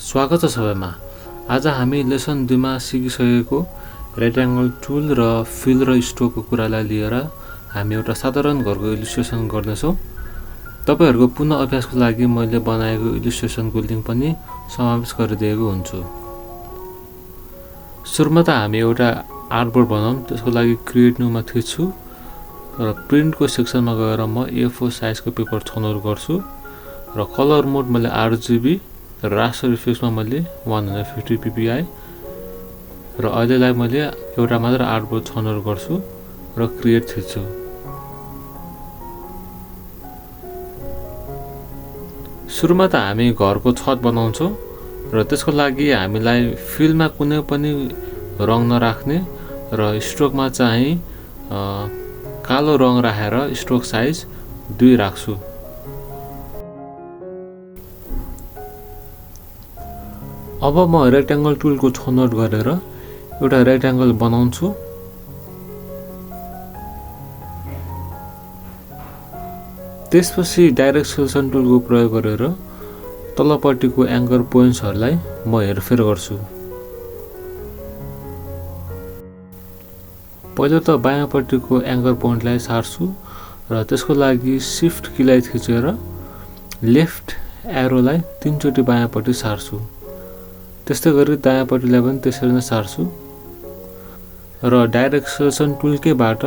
स्वागत छ सबैमा। आज हामी लेसन 2 मा सिकिसकेको रेक्ट्याङ्गल टुल र फिल र स्ट्रोकको कुरालाई लिएर हामी एउटा साधारण घरको इलिस्ट्रेसन गर्नेछौँ। तपाईहरुको पुनः अभ्यासको लागि मैले बनाएको इलिस्ट्रेसनको लिंक पनि समावेश गरिदिएको हुन्छु। सुरुमा त हामी एउटा आर्टबोर्ड बनाऊँ। त्यसको लागि क्रिएट न्यूमा थिच्छु र प्रिन्टको सेक्सनमा गएर म A4 साइजको पेपर छनौट गर्छु र कलर मोड मैले RGB र रास्टर इफेक्ट्समा मैले 150 ppi र अहिलेलाई मैले एउटा मात्र आर्टबोर्ड छनौट गर्छु र क्रिएट थिच्छु। सुरुमा त हामी घरको छत बनाउँछौँ र त्यसको लागि हामीलाई फिलमा कुनै पनि रङ नराख्ने र स्ट्रोकमा चाहिँ कालो रङ राखेर स्ट्रोक साइज 2 राख्छु। अब म रेक्ट्याङ्गल टुलको छनौट गरेर एउटा रेक्ट्याङ्गल बनाउँछु। त्यसपछि डाइरेक्ट सेलेक्सन टुलको प्रयोग गरेर तलपट्टिको एङ्कर पोइन्ट्सहरुलाई म हेरफेर गर्छु। पहिले त बायाँपट्टिको एङ्कर पोइन्टलाई सार्छु र त्यसको लागि शिफ्ट कीलाई थिचेर लेफ्ट एरोलाई 3 चोटी बायाँपट्टि सार्छु। त्यस्तै गरी दायाँपट्टिलाई पनि त्यसरी नै सार्छु र डाइरेक्ट सेलेक्सन टुलकैबाट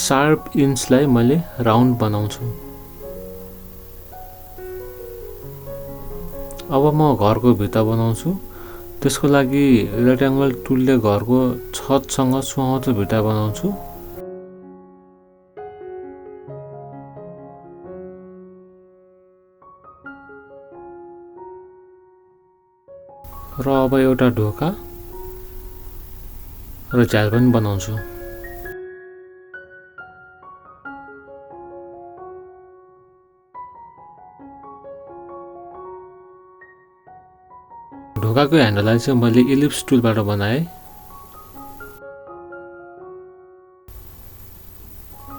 शार्प इन्चलाई मैले राउन्ड बनाउँछु। अब म घरको भित्ता बनाउँछु। त्यसको लागि रेक्ट्याङ्गल टुलले घरको छतसँग सुहाउँदो भित्ता बनाउँछु। र अब एउटा ढोका र झ्याल पनि बनाउँछु। ढोकाको ह्यान्डललाई चाहिँ मैले इलिप्स टुलबाट बनाएँ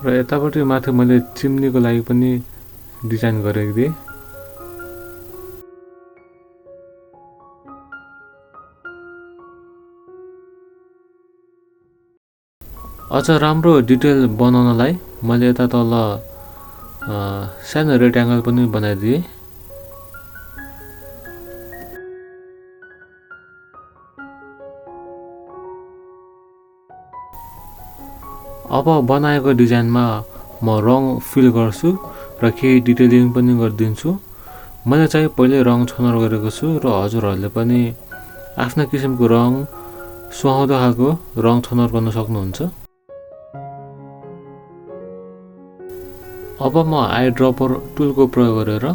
र यतापट्टि माथि मैले चिम्नीको लागि पनि डिजाइन गरेको थिएँ। अझ राम्रो डिटेल बनाउनलाई मैले यता तल सानो रेक्ट्याङ्गल पनि बनाइदिएँ। अब बनाएको डिजाइनमा म रङ फिल गर्छु र केही डिटेलिङ पनि गरिदिन्छु। मैले चाहिँ पहिले रङ छनौट गरेको छु र हजुरहरूले पनि आफ्ना किसिमको रङ सुहाउँदो खालको रङ छनौट गर्न सक्नुहुन्छ। अब म आई ड्रपर टुलको प्रयोग गरेर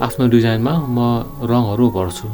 आफ्नो डिजाइनमा म रङहरू भर्छु।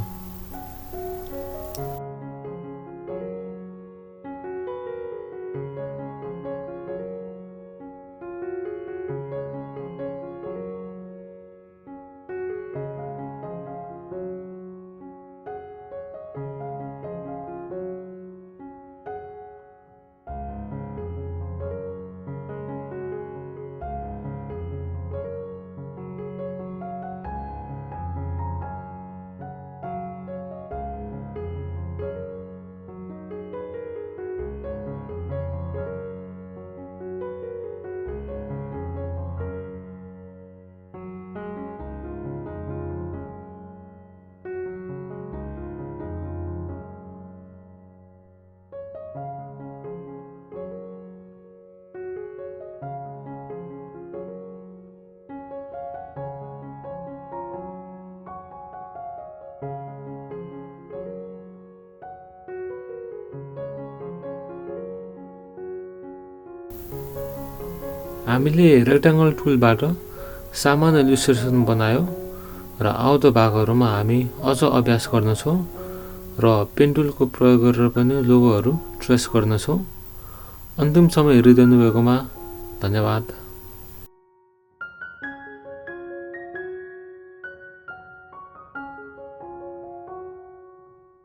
हामीले रेक्ट्याङ्गल टुलबाट सामान्य इलिस्ट्रेसन बनायो र आउँदो भागहरुमा हामी अझ अभ्यास गर्नेछौँ र पेन टुलको प्रयोग गरेर पनि लोगोहरू ट्रेस गर्नेछौँ। अन्तिमसम्म हेरिदिनु भएकोमा धन्यवाद।